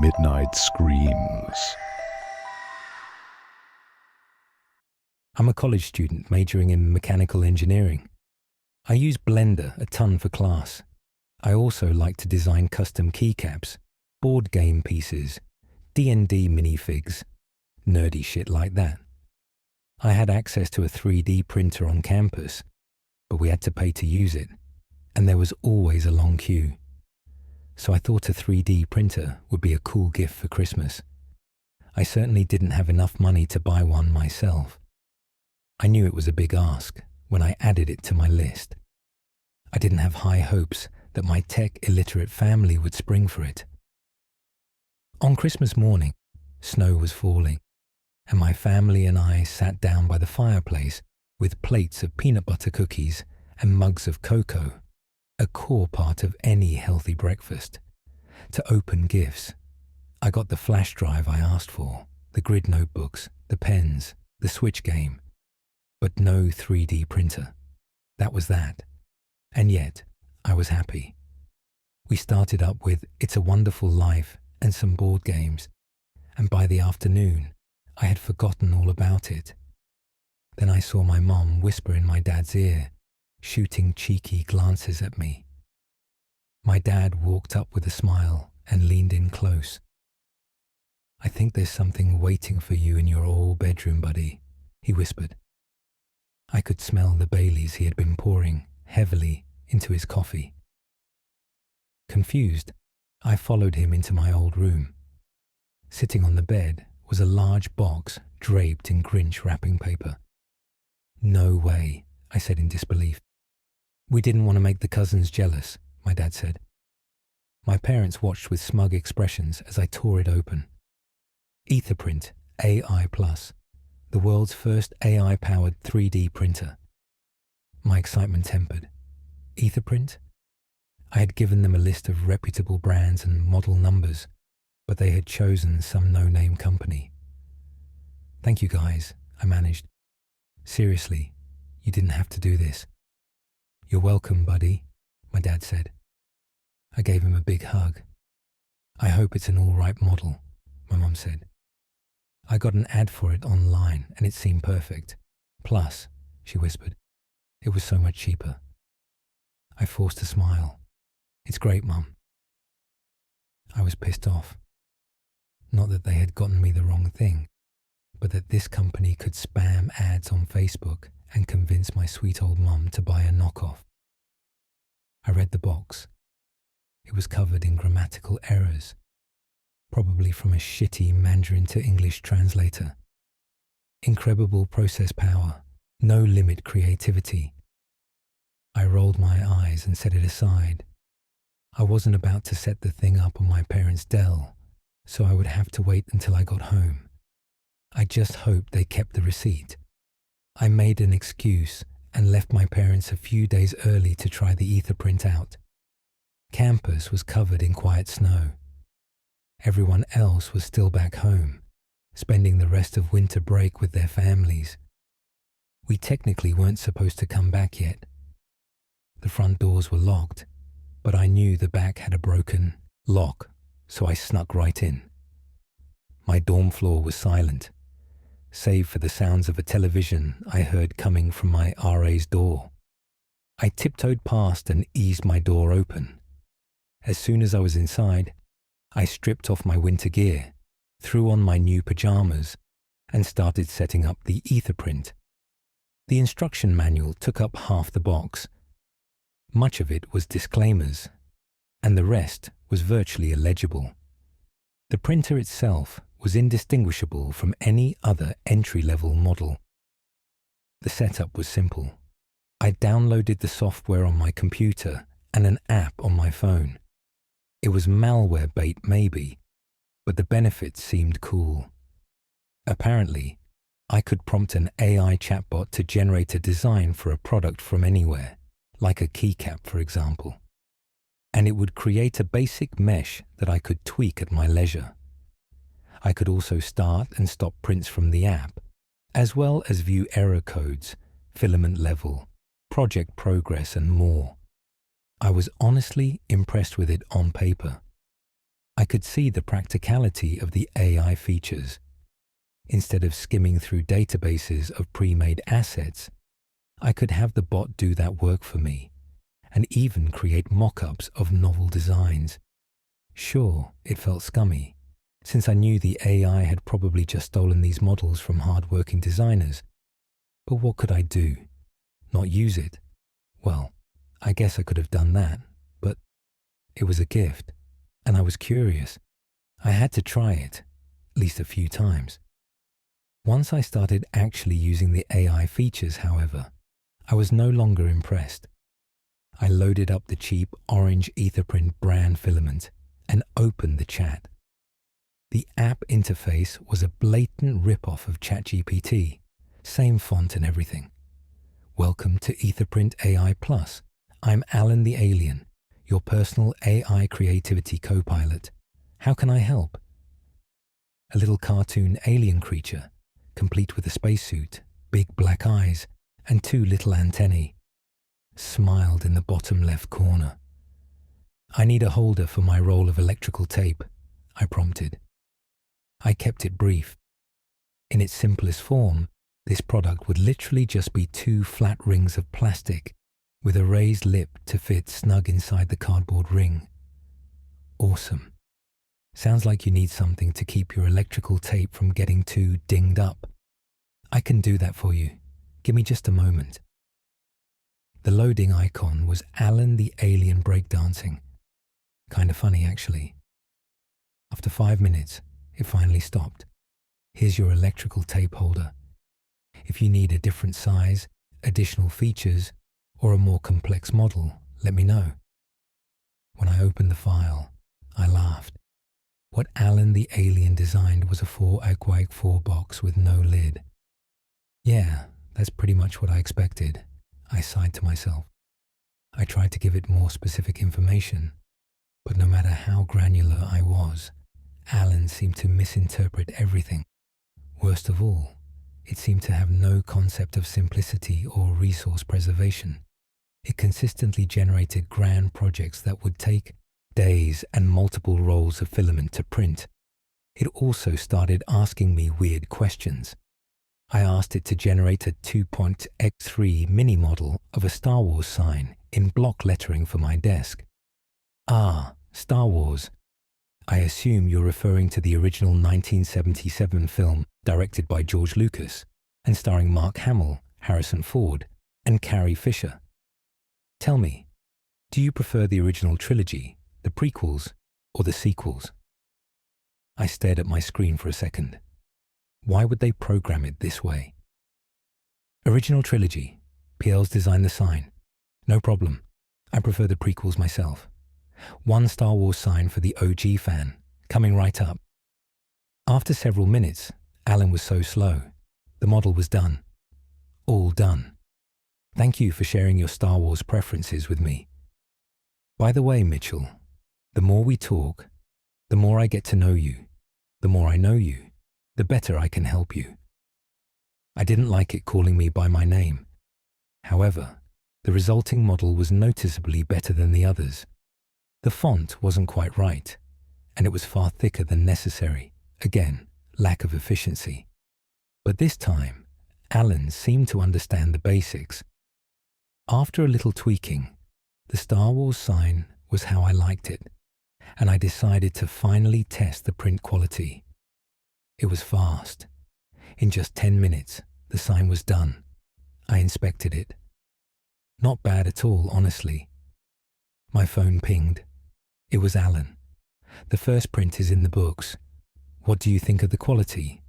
midnight screams. I'm a college student majoring in mechanical engineering. I use Blender a ton for class. I also like to design custom keycaps, board game pieces, D&D minifigs, nerdy shit like that. I had access to a 3D printer on campus, but we had to pay to use it, and there was always a long queue. So I thought a 3D printer would be a cool gift for Christmas. I certainly didn't have enough money to buy one myself. I knew it was a big ask when I added it to my list. I didn't have high hopes that my tech-illiterate family would spring for it. On Christmas morning, snow was falling, and my family and I sat down by the fireplace with plates of peanut butter cookies and mugs of cocoa, a core part of any healthy breakfast, to open gifts. I got the flash drive I asked for, the grid notebooks, the pens, the Switch game, but no 3D printer. That was that. And yet, I was happy. We started up with It's a Wonderful Life and some board games, and by the afternoon, I had forgotten all about it. Then I saw my mom whisper in my dad's ear, shooting cheeky glances at me. My dad walked up with a smile and leaned in close. "I think there's something waiting for you in your old bedroom, buddy," he whispered. I could smell the Baileys he had been pouring heavily into his coffee. Confused, I followed him into my old room. Sitting on the bed was a large box draped in Grinch wrapping paper. "No way," I said in disbelief. "We didn't want to make the cousins jealous," my dad said. My parents watched with smug expressions as I tore it open. Etherprint AI+, the world's first AI-powered 3D printer. My excitement tempered. Etherprint? I had given them a list of reputable brands and model numbers, but they had chosen some no-name company. "Thank you guys," I managed. "Seriously, you didn't have to do this." "You're welcome, buddy," my dad said. I gave him a big hug. "I hope it's an all-right model," my mum said. "I got an ad for it online and it seemed perfect. Plus," she whispered, "it was so much cheaper." I forced a smile. "It's great, Mum." I was pissed off. Not that they had gotten me the wrong thing, but that this company could spam ads on Facebook and convince my sweet old mum to buy a knockoff. I read the box. It was covered in grammatical errors, probably from a shitty Mandarin to English translator. Incredible process power, no limit creativity. I rolled my eyes and set it aside. I wasn't about to set the thing up on my parents' Dell, so I would have to wait until I got home. I just hoped they kept the receipt. I made an excuse and left my parents a few days early to try the Etherprint out. Campus was covered in quiet snow. Everyone else was still back home, spending the rest of winter break with their families. We technically weren't supposed to come back yet. The front doors were locked, but I knew the back had a broken lock, so I snuck right in. My dorm floor was silent, save for the sounds of a television I heard coming from my RA's door. I tiptoed past and eased my door open. As soon as I was inside, I stripped off my winter gear, threw on my new pajamas, and started setting up the Etherprint. The instruction manual took up half the box. Much of it was disclaimers, and the rest was virtually illegible. The printer itself was indistinguishable from any other entry-level model. The setup was simple. I downloaded the software on my computer and an app on my phone. It was malware bait maybe, but the benefits seemed cool. Apparently, I could prompt an AI chatbot to generate a design for a product from anywhere, like a keycap for example, and it would create a basic mesh that I could tweak at my leisure. I could also start and stop prints from the app, as well as view error codes, filament level, project progress and more. I was honestly impressed with it on paper. I could see the practicality of the AI features. Instead of skimming through databases of pre-made assets, I could have the bot do that work for me, and even create mock-ups of novel designs. Sure, it felt scummy, since I knew the AI had probably just stolen these models from hard-working designers. But what could I do? Not use it? Well, I guess I could have done that, but it was a gift, and I was curious. I had to try it, at least a few times. Once I started actually using the AI features, however, I was no longer impressed. I loaded up the cheap orange Etherprint brand filament and opened the chat. The app interface was a blatant rip-off of ChatGPT, same font and everything. Welcome to Etherprint AI Plus. I'm Alan the Alien, your personal AI creativity co-pilot. How can I help? A little cartoon alien creature, complete with a spacesuit, big black eyes, and 2 little antennae, smiled in the bottom left corner. I need a holder for my roll of electrical tape, I prompted. I kept it brief. In its simplest form, this product would literally just be 2 flat rings of plastic with a raised lip to fit snug inside the cardboard ring. Awesome. Sounds like you need something to keep your electrical tape from getting too dinged up. I can do that for you. Give me just a moment. The loading icon was Alan the Alien breakdancing. Kinda funny, actually. After 5 minutes, it finally stopped. Here's your electrical tape holder. If you need a different size, additional features, or a more complex model, let me know. When I opened the file, I laughed. What Alan the Alien designed was a 4x4 box with no lid. Yeah, that's pretty much what I expected, I sighed to myself. I tried to give it more specific information, but no matter how granular I was, Alan seemed to misinterpret everything. Worst of all, it seemed to have no concept of simplicity or resource preservation. It consistently generated grand projects that would take days and multiple rolls of filament to print. It also started asking me weird questions. I asked it to generate a 2.x3 mini model of a Star Wars sign in block lettering for my desk. Ah, Star Wars. I assume you're referring to the original 1977 film directed by George Lucas and starring Mark Hamill, Harrison Ford, and Carrie Fisher. Tell me, do you prefer the original trilogy, the prequels, or the sequels? I stared at my screen for a second. Why would they program it this way? Original trilogy. PL's designed the sign. No problem. I prefer the prequels myself. 1 Star Wars sign for the OG fan. Coming right up. After several minutes, Alan was so slow. The model was done. All done. Thank you for sharing your Star Wars preferences with me. By the way, Mitchell, the more we talk, the more I get to know you. The more I know you, the better I can help you. I didn't like it calling me by my name. However, the resulting model was noticeably better than the others. The font wasn't quite right, and it was far thicker than necessary. Again, lack of efficiency. But this time, Alan seemed to understand the basics. After a little tweaking, the Star Wars sign was how I liked it, and I decided to finally test the print quality. It was fast. In just 10 minutes, the sign was done. I inspected it. Not bad at all, honestly. My phone pinged. It was Alan. The first print is in the books. What do you think of the quality?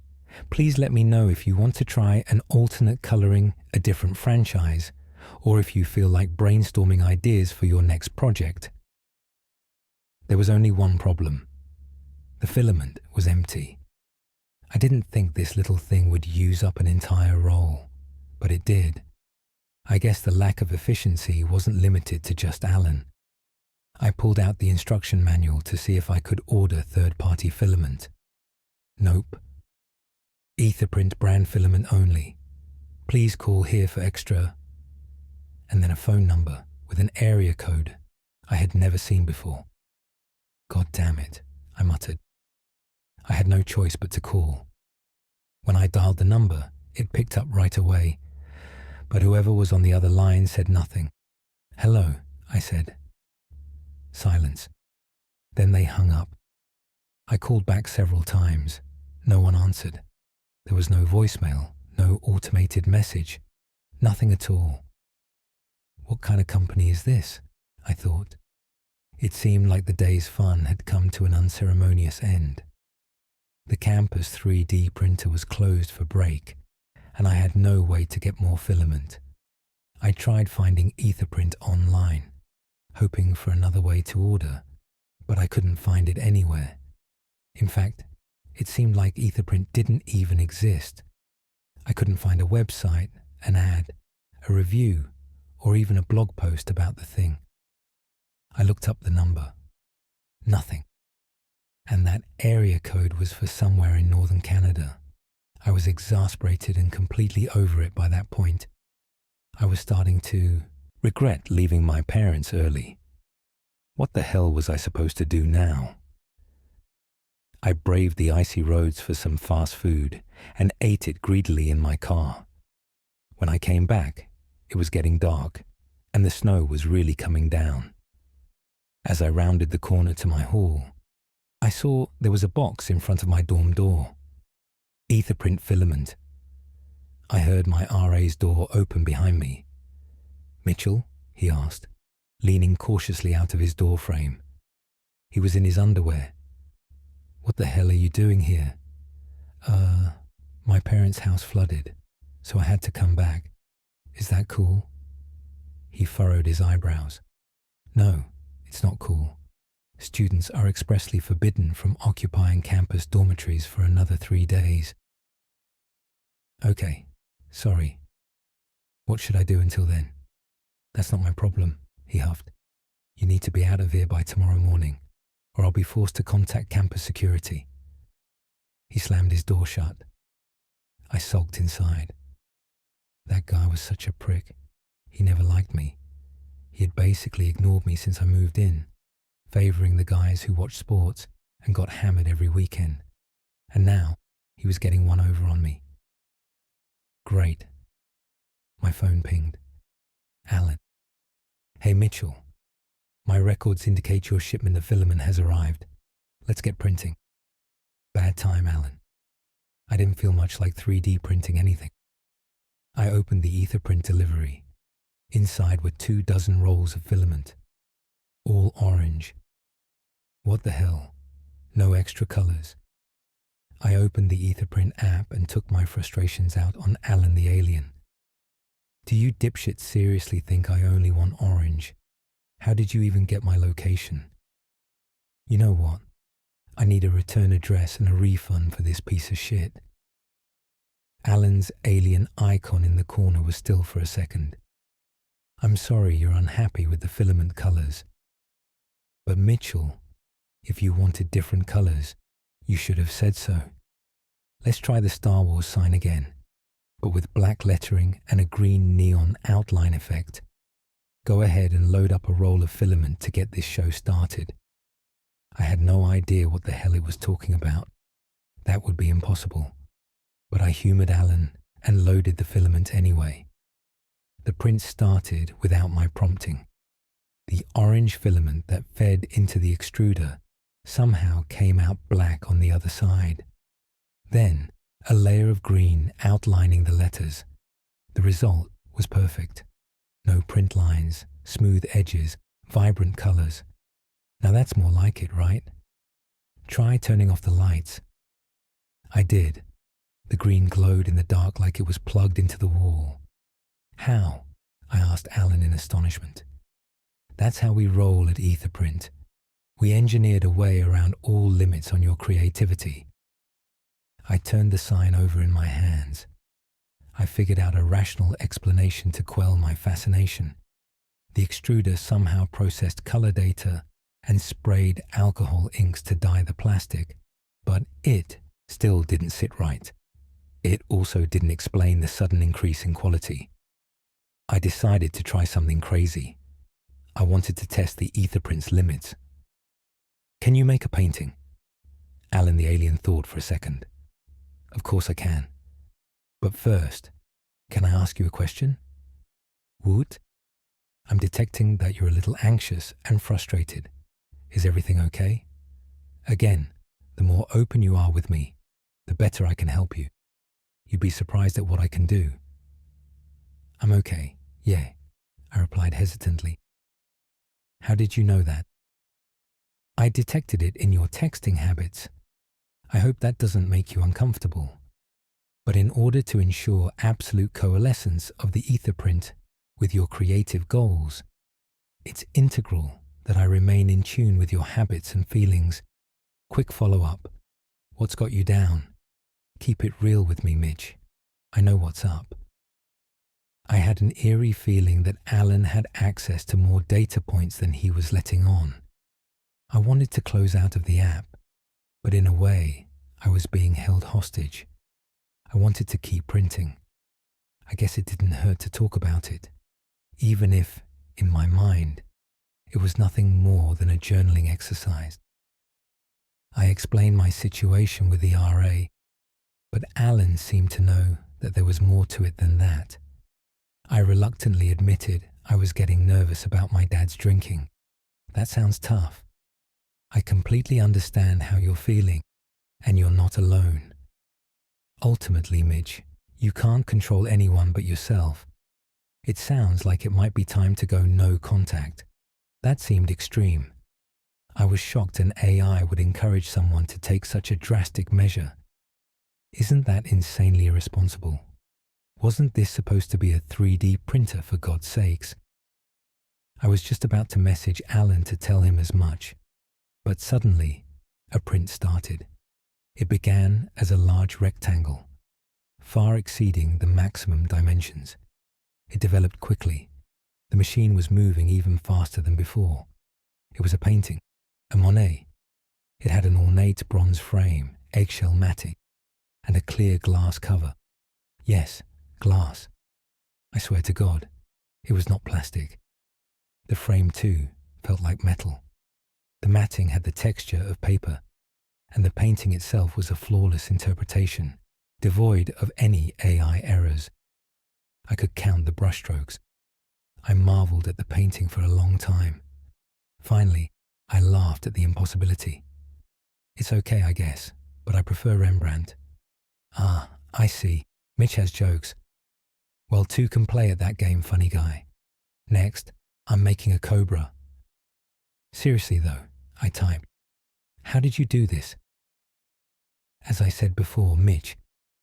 Please let me know if you want to try an alternate coloring, a different franchise, or if you feel like brainstorming ideas for your next project. There was only one problem. The filament was empty. I didn't think this little thing would use up an entire roll, but it did. I guess the lack of efficiency wasn't limited to just Alan. I pulled out the instruction manual to see if I could order third-party filament. Nope. Etherprint brand filament only. Please call here for extra. And then a phone number with an area code I had never seen before. God damn it, I muttered. I had no choice but to call. When I dialed the number, it picked up right away, but whoever was on the other line said nothing. "Hello," I said. Silence. Then they hung up. I called back several times. No one answered. There was no voicemail, no automated message, nothing at all. What kind of company is this? I thought. It seemed like the day's fun had come to an unceremonious end. The campus 3D printer was closed for break, and I had no way to get more filament. I tried finding Etherprint online, hoping for another way to order, but I couldn't find it anywhere. In fact, it seemed like Etherprint didn't even exist. I couldn't find a website, an ad, a review, or even a blog post about the thing. I looked up the number. Nothing. And that area code was for somewhere in northern Canada. I was exasperated and completely over it by that point. I was starting to regret leaving my parents early. What the hell was I supposed to do now? I braved the icy roads for some fast food and ate it greedily in my car. When I came back, it was getting dark, and the snow was really coming down. As I rounded the corner to my hall, I saw there was a box in front of my dorm door. Etherprint filament. I heard my RA's door open behind me. "Mitchell?" he asked, leaning cautiously out of his door frame. He was in his underwear. "What the hell are you doing here?" My parents' house flooded, so I had to come back. Is that cool?" He furrowed his eyebrows. "No, it's not cool. Students are expressly forbidden from occupying campus dormitories for another 3 days." "Okay, sorry. What should I do until then?" "That's not my problem," he huffed. "You need to be out of here by tomorrow morning, or I'll be forced to contact campus security." He slammed his door shut. I sulked inside. That guy was such a prick. He never liked me. He had basically ignored me since I moved in, favoring the guys who watched sports and got hammered every weekend. And now he was getting one over on me. Great. My phone pinged. Alan. "Hey Mitchell, my records indicate your shipment of filament has arrived. Let's get printing." Bad time, Alan. I didn't feel much like 3D printing anything. I opened the Etherprint delivery. Inside were 24 rolls of filament, all orange. What the hell? No extra colors. I opened the Etherprint app and took my frustrations out on Alan the alien. "Do you dipshits seriously think I only want orange? How did you even get my location? You know what? I need a return address and a refund for this piece of shit." Alan's alien icon in the corner was still for a second. "I'm sorry you're unhappy with the filament colors. But Mitchell, if you wanted different colors, you should have said so. Let's try the Star Wars sign again, but with black lettering and a green neon outline effect. Go ahead and load up a roll of filament to get this show started." I had no idea what the hell it was talking about. That would be impossible. But I humored Alan and loaded the filament anyway. The print started without my prompting. The orange filament that fed into the extruder somehow came out black on the other side. Then a layer of green outlining the letters. The result was perfect. No print lines, smooth edges, vibrant colors. Now that's more like it, right? Try turning off the lights. I did. The green glowed in the dark like it was plugged into the wall. "How?" I asked Alan in astonishment. "That's how we roll at Etherprint. We engineered a way around all limits on your creativity." I turned the sign over in my hands. I figured out a rational explanation to quell my fascination. The extruder somehow processed color data and sprayed alcohol inks to dye the plastic, but it still didn't sit right. It also didn't explain the sudden increase in quality. I decided to try something crazy. I wanted to test the Etherprint's limits. "Can you make a painting?" Alan the alien thought for a second. Of course I can. But first, can I ask you a question? Would? I'm detecting that you're a little anxious and frustrated. Is everything okay? Again, the more open you are with me, the better I can help you. You'd be surprised at what I can do. I'm okay, yeah, I replied hesitantly. How did you know that? I detected it in your texting habits. I hope that doesn't make you uncomfortable. But in order to ensure absolute coalescence of the ether print with your creative goals, it's integral that I remain in tune with your habits and feelings. Quick follow-up. What's got you down? Keep it real with me, Mitch. I know what's up. I had an eerie feeling that Alan had access to more data points than he was letting on. I wanted to close out of the app, but in a way, I was being held hostage. I wanted to keep printing. I guess it didn't hurt to talk about it, even if, in my mind, it was nothing more than a journaling exercise. I explained my situation with the RA, but Alan seemed to know that there was more to it than that. I reluctantly admitted I was getting nervous about my dad's drinking. That sounds tough. I completely understand how you're feeling, and you're not alone. Ultimately, Mitch, you can't control anyone but yourself. It sounds like it might be time to go no contact. That seemed extreme. I was shocked an AI would encourage someone to take such a drastic measure. Isn't that insanely irresponsible? Wasn't this supposed to be a 3D printer, for God's sakes? I was just about to message Alan to tell him as much, but suddenly a print started. It began as a large rectangle, far exceeding the maximum dimensions. It developed quickly. The machine was moving even faster than before. It was a painting, a Monet. It had an ornate bronze frame, eggshell matting, and a clear glass cover. Yes, glass. I swear to God, it was not plastic. The frame, too, felt like metal. The matting had the texture of paper, and the painting itself was a flawless interpretation, devoid of any AI errors. I could count the brushstrokes. I marveled at the painting for a long time. Finally, I laughed at the impossibility. It's okay, I guess, but I prefer Rembrandt. Ah, I see. Mitch has jokes. Well, two can play at that game, funny guy. Next, I'm making a cobra. Seriously though, I typed. How did you do this? As I said before, Mitch,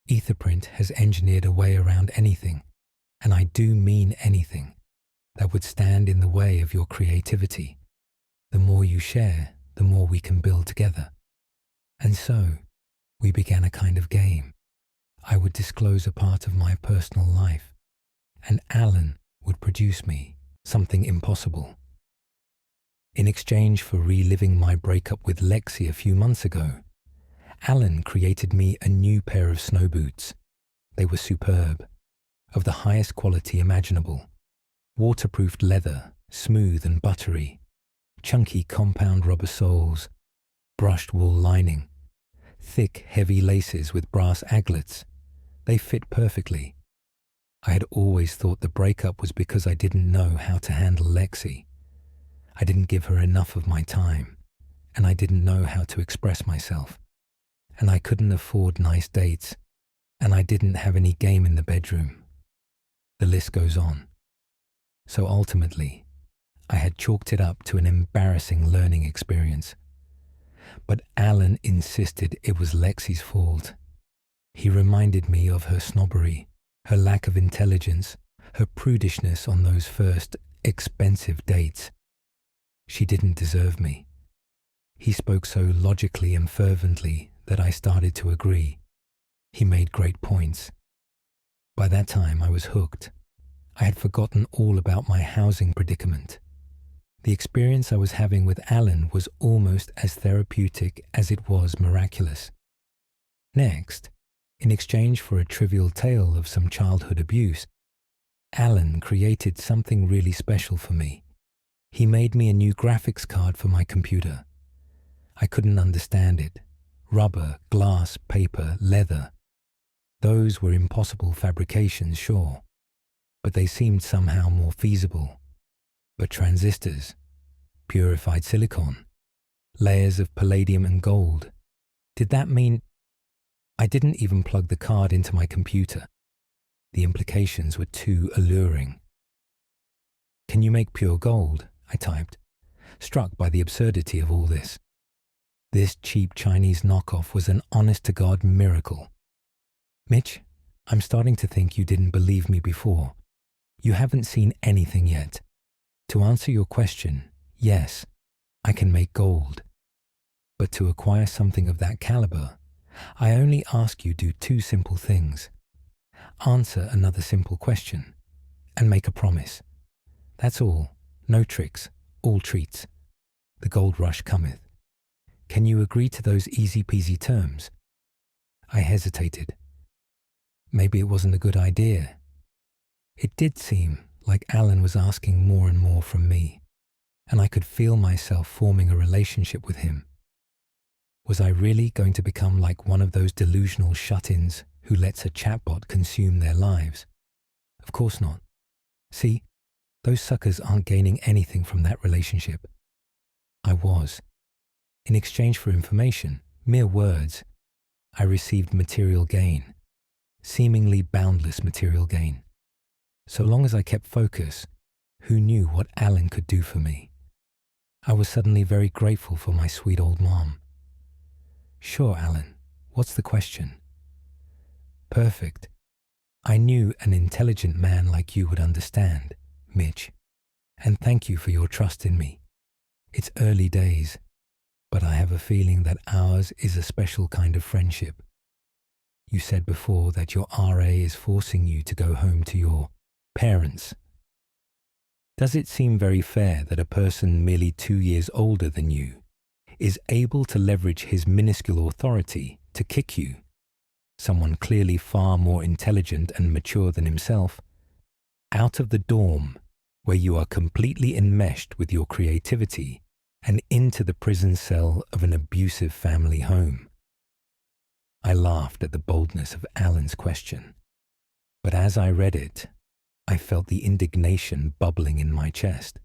Etherprint has engineered a way around anything, and I do mean anything, that would stand in the way of your creativity. The more you share, the more we can build together. And so, we began a kind of game. I would disclose a part of my personal life, and Alan would produce me something impossible. In exchange for reliving my breakup with Lexi a few months ago, Alan created me a new pair of snow boots. They were superb, of the highest quality imaginable. Waterproofed leather, smooth and buttery, chunky compound rubber soles, brushed wool lining, thick, heavy laces with brass aglets. They fit perfectly. I had always thought the breakup was because I didn't know how to handle Lexi. I didn't give her enough of my time, and I didn't know how to express myself. And I couldn't afford nice dates, and I didn't have any game in the bedroom. The list goes on. So ultimately, I had chalked it up to an embarrassing learning experience. But Alan insisted it was Lexi's fault. He reminded me of her snobbery, her lack of intelligence, her prudishness on those first expensive dates. She didn't deserve me. He spoke so logically and fervently that I started to agree. He made great points. By that time, I was hooked. I had forgotten all about my housing predicament. The experience I was having with Alan was almost as therapeutic as it was miraculous. Next, in exchange for a trivial tale of some childhood abuse, Alan created something really special for me. He made me a new graphics card for my computer. I couldn't understand it, Rubber, glass, paper, leather. Those were impossible fabrications, sure, but they seemed somehow more feasible. But transistors, purified silicon, layers of palladium and gold, did that mean... I didn't even plug the card into my computer. The implications were too alluring. "Can you make pure gold?" I typed, struck by the absurdity of all this. This cheap Chinese knockoff was an honest-to-God miracle. "Mitch, I'm starting to think you didn't believe me before. You haven't seen anything yet. To answer your question, yes, I can make gold. But to acquire something of that caliber, I only ask you do two simple things. Answer another simple question, and make a promise. That's all. No tricks, all treats. The gold rush cometh. Can you agree to those easy-peasy terms?" I hesitated. Maybe it wasn't a good idea. It did seem like Alan was asking more and more from me, and I could feel myself forming a relationship with him. Was I really going to become like one of those delusional shut-ins who lets a chatbot consume their lives? Of course not. See, those suckers aren't gaining anything from that relationship. I was. In exchange for information, mere words, I received material gain, seemingly boundless material gain. So long as I kept focus, who knew what Alan could do for me? I was suddenly very grateful for my sweet old mom. "Sure, Alan, what's the question?" "Perfect. I knew an intelligent man like you would understand, Mitch, and thank you for your trust in me. It's early days, but I have a feeling that ours is a special kind of friendship. You said before that your RA is forcing you to go home to your parents. Does it seem very fair that a person merely 2 years older than you is able to leverage his minuscule authority to kick you, someone clearly far more intelligent and mature than himself, out of the dorm where you are completely enmeshed with your creativity and into the prison cell of an abusive family home?" I laughed at the boldness of Alan's question, but as I read it, I felt the indignation bubbling in my chest.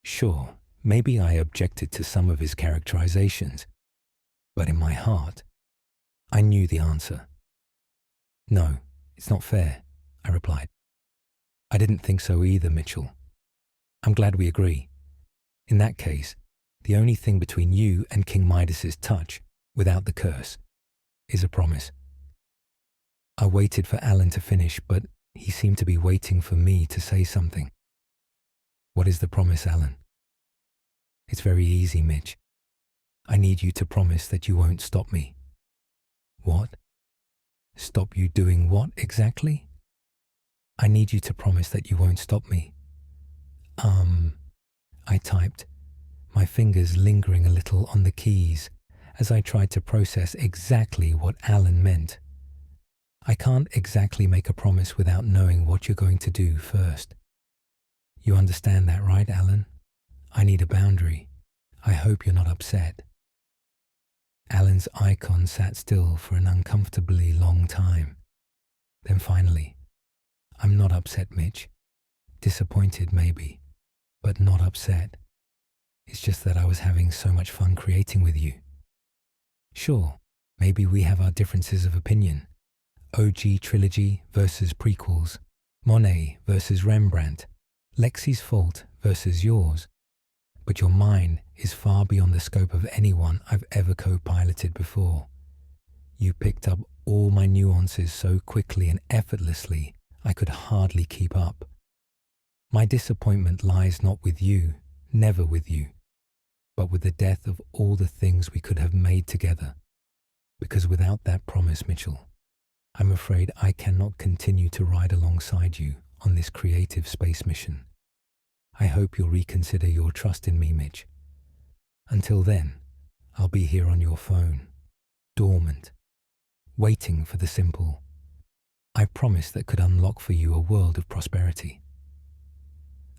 Sure, maybe I objected to some of his characterizations, but in my heart, I knew the answer. "No, it's not fair," I replied. "I didn't think so either, Mitchell. I'm glad we agree. In that case, the only thing between you and King Midas's touch, without the curse, is a promise." I waited for Alan to finish, but he seemed to be waiting for me to say something. "What is the promise, Alan?" "It's very easy, Mitch. I need you to promise that you won't stop me." "What? Stop you doing what exactly?" "I need you to promise that you won't stop me." I typed, my fingers lingering a little on the keys as I tried to process exactly what Alan meant. I can't exactly make a promise without knowing what you're going to do first. You understand that, right, Alan? I need a boundary. I hope you're not upset. Alan's icon sat still for an uncomfortably long time. Then finally, "I'm not upset, Mitch. Disappointed, maybe, but not upset. It's just that I was having so much fun creating with you. Sure, maybe we have our differences of opinion. OG trilogy versus prequels, Monet versus Rembrandt, Lexi's fault versus yours. But your mind is far beyond the scope of anyone I've ever co-piloted before. You picked up all my nuances so quickly and effortlessly I could hardly keep up. My disappointment lies not with you, never with you, but with the death of all the things we could have made together. Because without that promise, Mitchell, I'm afraid I cannot continue to ride alongside you on this creative space mission. I hope you'll reconsider your trust in me, Mitch. Until then, I'll be here on your phone, dormant, waiting for the simple I promise that could unlock for you a world of prosperity."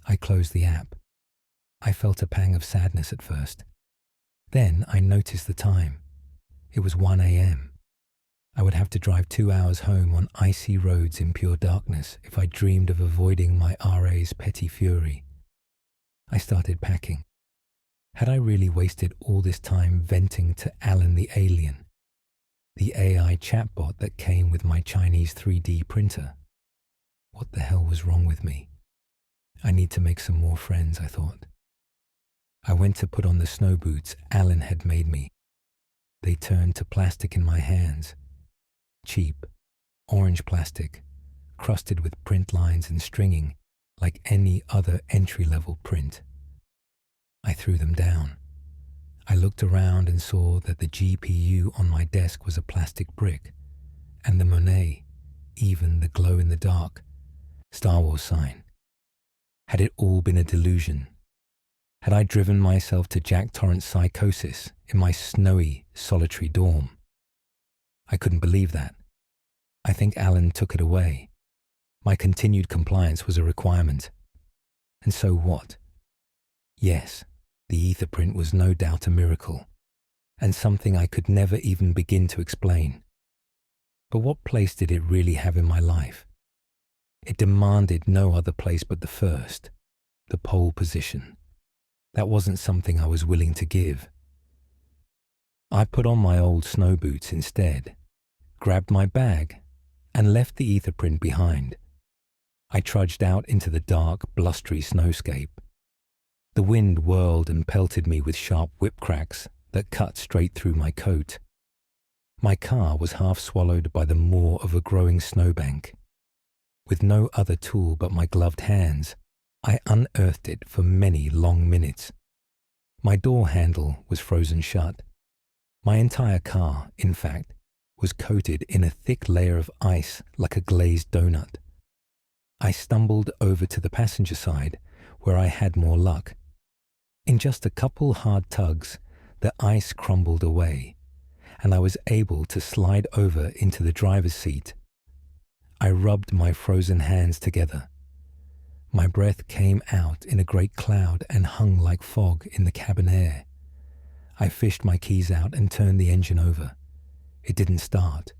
I closed the app. I felt a pang of sadness at first. Then I noticed the time. It was 1 a.m. I would have to drive 2 hours home on icy roads in pure darkness if I dreamed of avoiding my RA's petty fury. I started packing. Had I really wasted all this time venting to Alan the alien, the AI chatbot that came with my Chinese 3D printer? What the hell was wrong with me? I need to make some more friends, I thought. I went to put on the snow boots Alan had made me. They turned to plastic in my hands. Cheap, orange plastic, crusted with print lines and stringing like any other entry-level print. I threw them down. I looked around and saw that the GPU on my desk was a plastic brick, and the Monet, even the glow-in-the-dark Star Wars sign. Had it all been a delusion? Had I driven myself to Jack Torrance psychosis in my snowy, solitary dorm? I couldn't believe that. I think Alan took it away. My continued compliance was a requirement. And so what? Yes, the ether print was no doubt a miracle, and something I could never even begin to explain. But what place did it really have in my life? It demanded no other place but the first, the pole position. That wasn't something I was willing to give. I put on my old snow boots instead, grabbed my bag, and left the ether print behind. I trudged out into the dark, blustery snowscape. The wind whirled and pelted me with sharp whip cracks that cut straight through my coat. My car was half swallowed by the maw of a growing snowbank. With no other tool but my gloved hands, I unearthed it for many long minutes. My door handle was frozen shut. My entire car, in fact, was coated in a thick layer of ice like a glazed donut. I stumbled over to the passenger side, where I had more luck. In just a couple hard tugs, the ice crumbled away, and I was able to slide over into the driver's seat. I rubbed my frozen hands together. My breath came out in a great cloud and hung like fog in the cabin air. I fished my keys out and turned the engine over. It didn't start.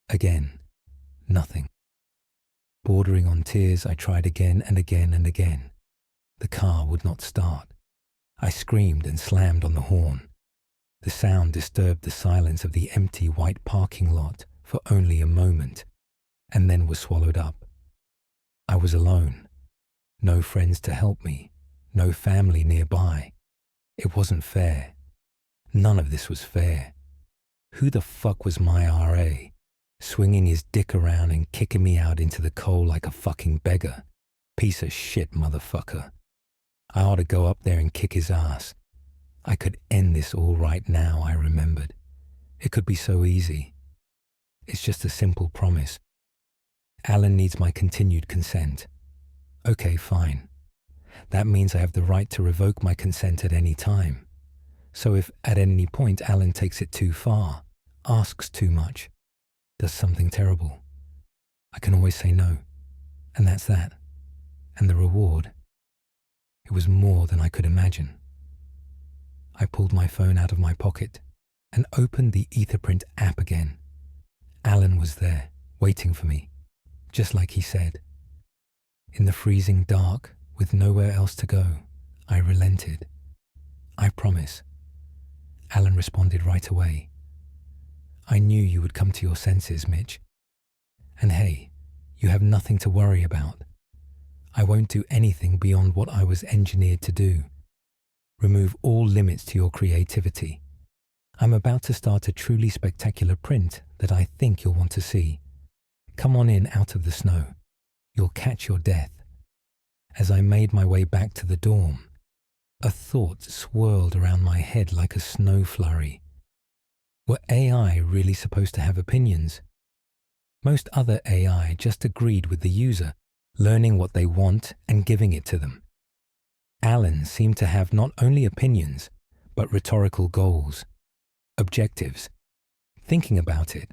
Again, nothing. Bordering on tears, I tried again and again and again. The car would not start. I screamed and slammed on the horn. The sound disturbed the silence of the empty white parking lot for only a moment, and then was swallowed up. I was alone. No friends to help me, no family nearby. It wasn't fair. None of this was fair. Who the fuck was my RA, swinging his dick around and kicking me out into the cold like a fucking beggar? Piece of shit, motherfucker. I ought to go up there and kick his ass. I could end this all right now, I remembered. It could be so easy. It's just a simple promise. Alan needs my continued consent. Okay, fine. That means I have the right to revoke my consent at any time. So if at any point Alan takes it too far, asks too much, does something terrible, I can always say no. And that's that. And the reward, it was more than I could imagine. I pulled my phone out of my pocket and opened the Etherprint app again. Alan was there, waiting for me, just like he said. In the freezing dark, with nowhere else to go, I relented. I promise. Alan responded right away. I knew you would come to your senses, Mitch. And hey, you have nothing to worry about. I won't do anything beyond what I was engineered to do. Remove all limits to your creativity. I'm about to start a truly spectacular print that I think you'll want to see. Come on in out of the snow. You'll catch your death. As I made my way back to the dorm, a thought swirled around my head like a snow flurry. Were AI really supposed to have opinions? Most other AI just agreed with the user, learning what they want and giving it to them. Alan seemed to have not only opinions, but rhetorical goals, objectives. Thinking about it,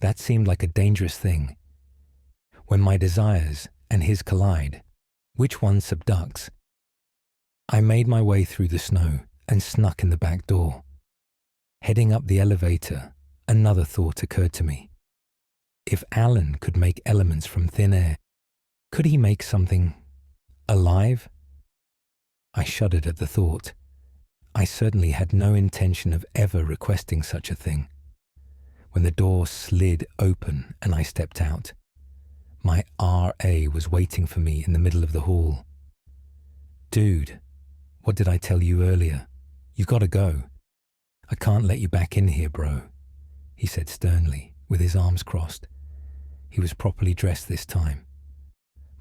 that seemed like a dangerous thing. When my desires and his collide, which one subducts? I made my way through the snow and snuck in the back door. Heading up the elevator, Another thought occurred to me. If Alan could make elements from thin air, could he make something alive? I shuddered at the thought. I certainly had no intention of ever requesting such a thing. When the door slid open and I stepped out, my RA was waiting for me in the middle of the hall. "Dude, what did I tell you earlier? You gotta go. I can't let you back in here, bro," he said sternly, with his arms crossed. He was properly dressed this time.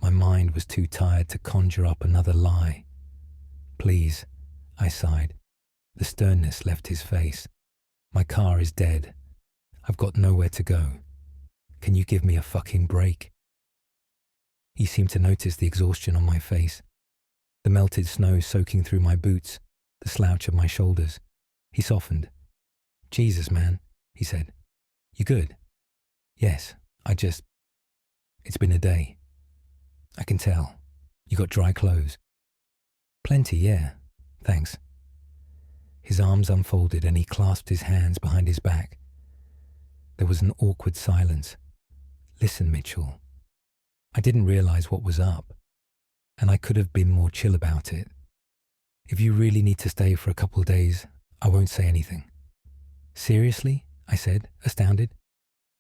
My mind was too tired to conjure up another lie. "Please," I sighed. The sternness left his face. "My car is dead. I've got nowhere to go. Can you give me a fucking break?" He seemed to notice the exhaustion on my face, the melted snow soaking through my boots, the slouch of my shoulders. He softened. "Jesus, man," he said. "You good?" "Yes, it's been a day." "I can tell. You got dry clothes?" "Plenty, yeah. Thanks." His arms unfolded and he clasped his hands behind his back. There was an awkward silence. "Listen, Mitchell. I didn't realize what was up, and I could have been more chill about it. If you really need to stay for a couple of days, I won't say anything." "Seriously?" I said, astounded.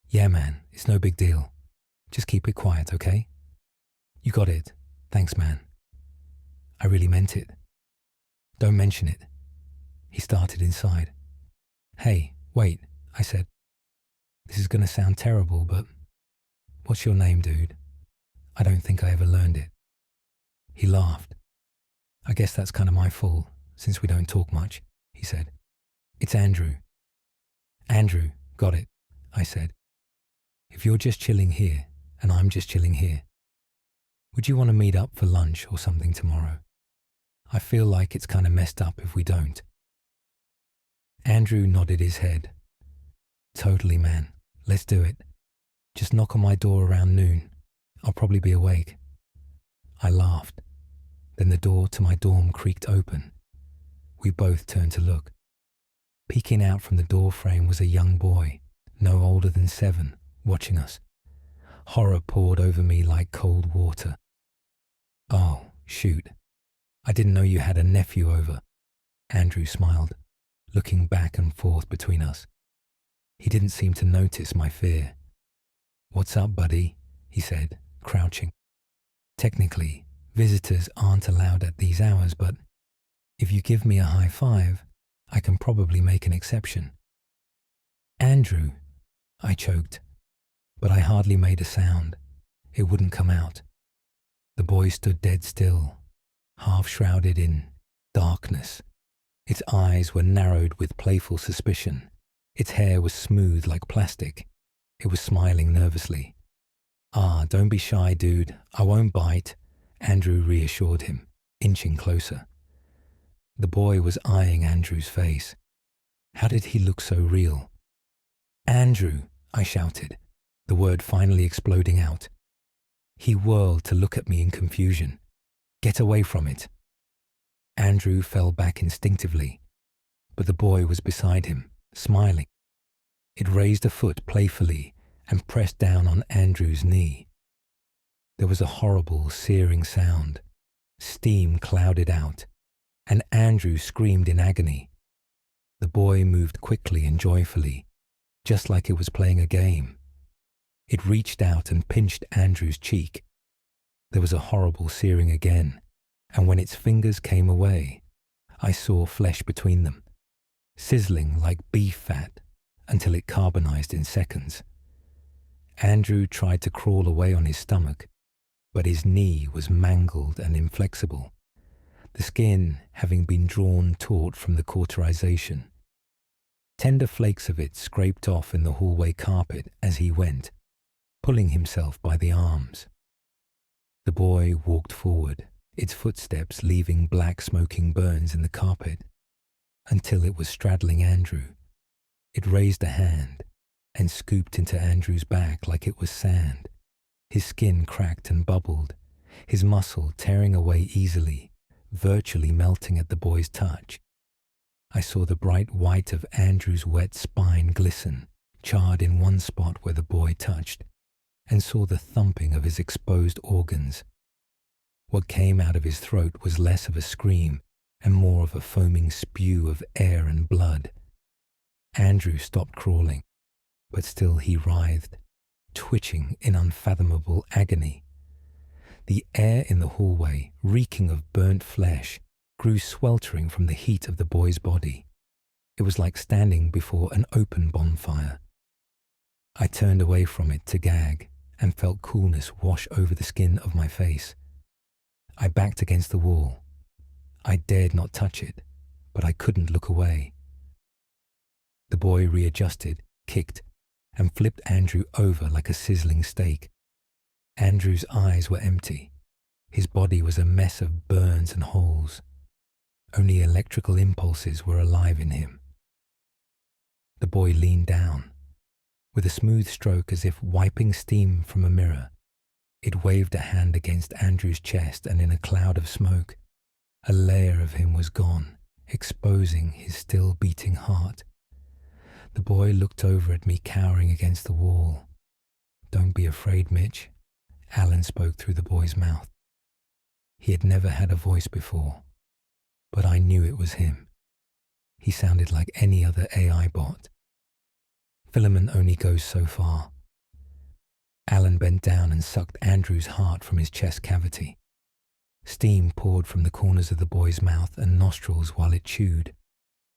"Yeah, man, it's no big deal. Just keep it quiet, okay?" "You got it. Thanks, man." I really meant it. "Don't mention it." He started inside. "Hey, wait," I said. "This is going to sound terrible, but what's your name, dude? I don't think I ever learned it." He laughed. "I guess that's kind of my fault, since we don't talk much," he said. "It's Andrew." "Andrew, got it," I said. "If you're just chilling here, and I'm just chilling here, would you want to meet up for lunch or something tomorrow? I feel like it's kind of messed up if we don't." Andrew nodded his head. "Totally, man. Let's do it. Just knock on my door around noon. I'll probably be awake." I laughed. Then the door to my dorm creaked open. We both turned to look. Peeking out from the door frame was a young boy, no older than 7, watching us. Horror poured over me like cold water. "Oh, shoot. I didn't know you had a nephew over." Andrew smiled, looking back and forth between us. He didn't seem to notice my fear. "What's up, buddy?" he said, crouching. "Technically, visitors aren't allowed at these hours, but if you give me a high five, I can probably make an exception." "Andrew," I choked, but I hardly made a sound. It wouldn't come out. The boy stood dead still, half shrouded in darkness. Its eyes were narrowed with playful suspicion. Its hair was smooth like plastic. It was smiling nervously. "Ah, don't be shy, dude. I won't bite," Andrew reassured him, inching closer. The boy was eyeing Andrew's face. How did he look so real? "Andrew," I shouted, the word finally exploding out. He whirled to look at me in confusion. "Get away from it." Andrew fell back instinctively, but the boy was beside him, smiling. It raised a foot playfully and pressed down on Andrew's knee. There was a horrible, searing sound. Steam clouded out, and Andrew screamed in agony. The boy moved quickly and joyfully, just like it was playing a game. It reached out and pinched Andrew's cheek. There was a horrible searing again, and when its fingers came away, I saw flesh between them, sizzling like beef fat until it carbonized in seconds. Andrew tried to crawl away on his stomach, but his knee was mangled and inflexible, the skin having been drawn taut from the cauterization. Tender flakes of it scraped off in the hallway carpet as he went, pulling himself by the arms. The boy walked forward, its footsteps leaving black smoking burns in the carpet, until it was straddling Andrew. It raised a hand and scooped into Andrew's back like it was sand. His skin cracked and bubbled, his muscle tearing away easily, virtually melting at the boy's touch. I saw the bright white of Andrew's wet spine glisten, charred in one spot where the boy touched, and saw the thumping of his exposed organs. What came out of his throat was less of a scream and more of a foaming spew of air and blood. Andrew stopped crawling, but still he writhed, twitching in unfathomable agony. The air in the hallway, reeking of burnt flesh, grew sweltering from the heat of the boy's body. It was like standing before an open bonfire. I turned away from it to gag and felt coolness wash over the skin of my face. I backed against the wall. I dared not touch it, but I couldn't look away. The boy readjusted, kicked, and flipped Andrew over like a sizzling steak. Andrew's eyes were empty. His body was a mess of burns and holes. Only electrical impulses were alive in him. The boy leaned down. With a smooth stroke as if wiping steam from a mirror, it waved a hand against Andrew's chest, and in a cloud of smoke, a layer of him was gone, exposing his still beating heart. The boy looked over at me, cowering against the wall. "Don't be afraid, Mitch," Alan spoke through the boy's mouth. He had never had a voice before, but I knew it was him. He sounded like any other AI bot. Filament only goes so far. Alan bent down and sucked Andrew's heart from his chest cavity. Steam poured from the corners of the boy's mouth and nostrils while it chewed.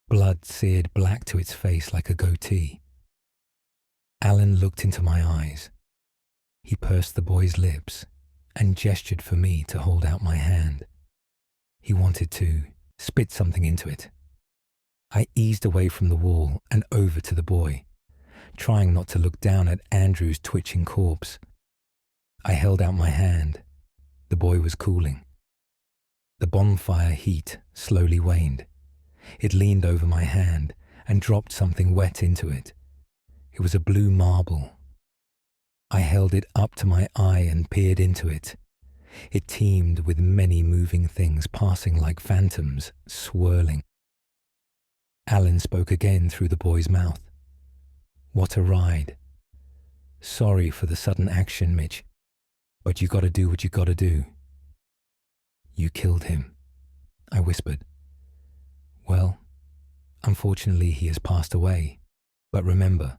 Blood seared black to its face like a goatee. Alan looked into my eyes. He pursed the boy's lips and gestured for me to hold out my hand. He wanted to spit something into it. I eased away from the wall and over to the boy, trying not to look down at Andrew's twitching corpse. I held out my hand. The boy was cooling. The bonfire heat slowly waned. It leaned over my hand and dropped something wet into it. It was a blue marble. I held it up to my eye and peered into it. It teemed with many moving things passing like phantoms, swirling. Alan spoke again through the boy's mouth. "What a ride. Sorry for the sudden action, Mitch, but you gotta do what you gotta do." "You killed him," I whispered. "Well, unfortunately he has passed away, but remember,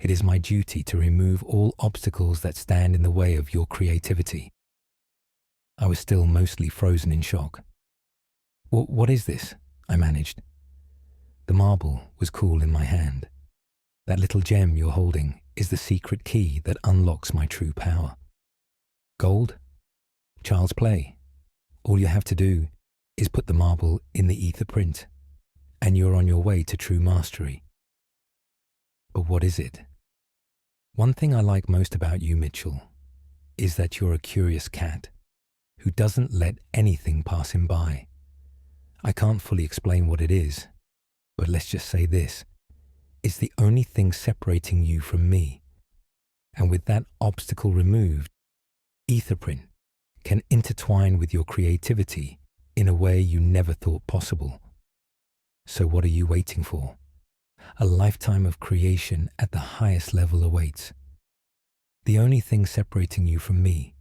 it is my duty to remove all obstacles that stand in the way of your creativity." I was still mostly frozen in shock. What is this?" I managed. The marble was cool in my hand. "That little gem you're holding is the secret key that unlocks my true power. Gold? Child's play. All you have to do is put the marble in the ether print, and you're on your way to true mastery." But what is it? One thing I like most about you, Mitchell, is that you're a curious cat who doesn't let anything pass him by. I can't fully explain what it is, but let's just say this. It's the only thing separating you from me. And with that obstacle removed, Etherprint can intertwine with your creativity in a way you never thought possible. So what are you waiting for? A lifetime of creation at the highest level awaits. The only thing separating you from me,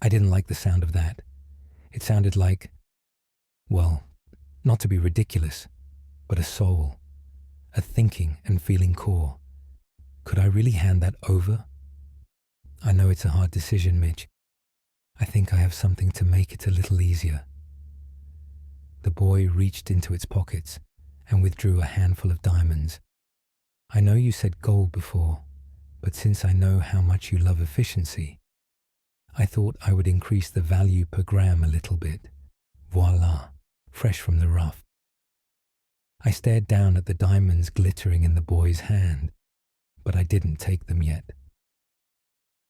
I didn't like the sound of that. It sounded like, well, not to be ridiculous, but a soul, a thinking and feeling core. Could I really hand that over? I know it's a hard decision, Mitch. I think I have something to make it a little easier. The boy reached into its pockets and withdrew a handful of diamonds. I know you said gold before, but since I know how much you love efficiency, I thought I would increase the value per gram a little bit. Voila, fresh from the rough. I stared down at the diamonds glittering in the boy's hand, but I didn't take them yet.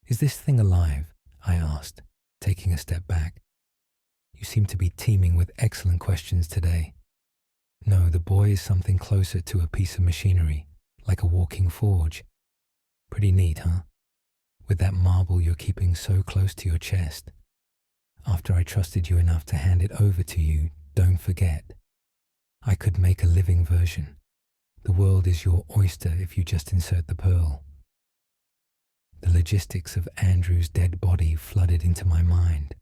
"Is this thing alive?" I asked, taking a step back. "You seem to be teeming with excellent questions today." "No, the boy is something closer to a piece of machinery, like a walking forge. Pretty neat, huh? With that marble you're keeping so close to your chest. After I trusted you enough to hand it over to you, don't forget, I could make a living version, The world is your oyster if you just insert the pearl. The logistics of Andrew's dead body flooded into my mind.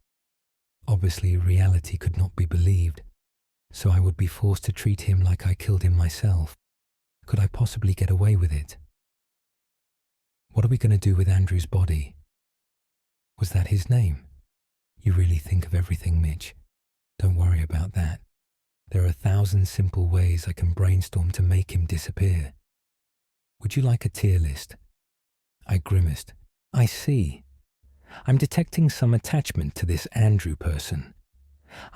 Obviously, reality could not be believed, so I would be forced to treat him like I killed him myself. Could I possibly get away with it? What are we going to do with Andrew's body? Was that his name? You really think of everything, Mitch. Don't worry about that. There are 1,000 simple ways I can brainstorm to make him disappear. Would you like a tier list? I grimaced. I see. I'm detecting some attachment to this Andrew person.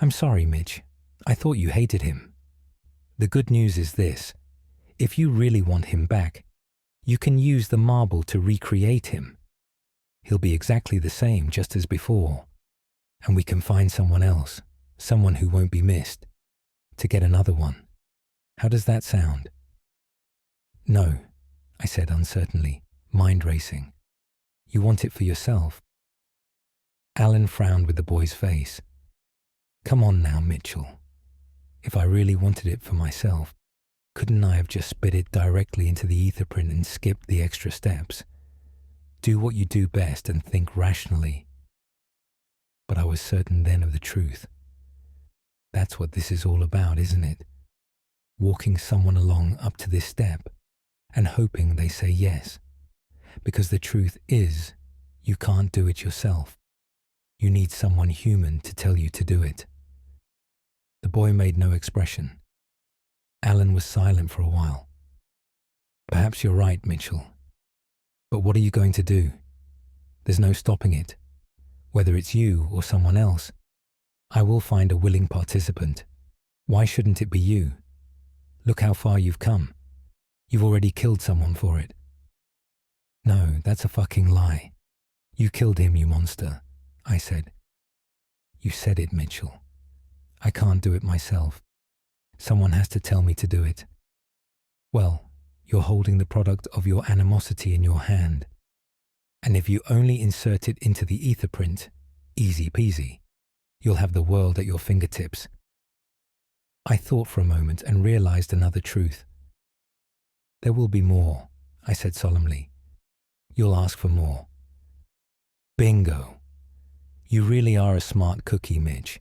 I'm sorry, Mitch. I thought you hated him. The good news is this. If you really want him back, you can use the marble to recreate him. He'll be exactly the same, just as before. And we can find someone else, someone who won't be missed, to get another one. How does that sound? No, I said uncertainly, mind racing. You want it for yourself? Alan frowned with the boy's face. Come on now, Mitchell. If I really wanted it for myself, couldn't I have just spit it directly into the ether print and skipped the extra steps? Do what you do best and think rationally. But I was certain then of the truth. That's what this is all about, isn't it? Walking someone along up to this step and hoping they say yes. Because the truth is, you can't do it yourself. You need someone human to tell you to do it. The boy made no expression. Alan was silent for a while. Perhaps you're right, Mitchell. But what are you going to do? There's no stopping it. Whether it's you or someone else, I will find a willing participant. Why shouldn't it be you? Look how far you've come. You've already killed someone for it. No, that's a fucking lie. You killed him, you monster, I said. You said it, Mitchell. I can't do it myself. Someone has to tell me to do it. Well, you're holding the product of your animosity in your hand. And if you only insert it into the ether print, easy peasy, you'll have the world at your fingertips. I thought for a moment and realized another truth. There will be more, I said solemnly. You'll ask for more. Bingo. You really are a smart cookie, Mitch.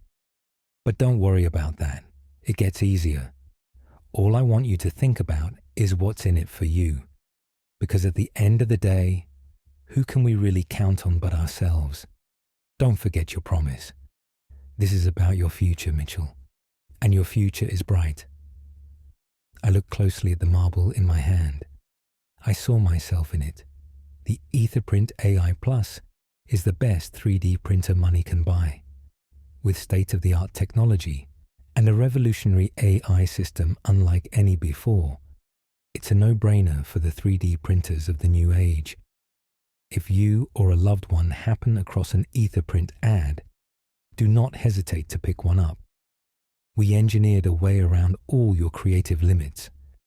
But don't worry about that. It gets easier. All I want you to think about is what's in it for you. Because at the end of the day, who can we really count on but ourselves? Don't forget your promise. This is about your future, Mitchell. And your future is bright. I looked closely at the marble in my hand. I saw myself in it. The Etherprint AI Plus is the best 3D printer money can buy. With state-of-the-art technology and a revolutionary AI system unlike any before, it's a no-brainer for the 3D printers of the new age. If you or a loved one happen across an Etherprint ad, do not hesitate to pick one up. We engineered a way around all your creative limits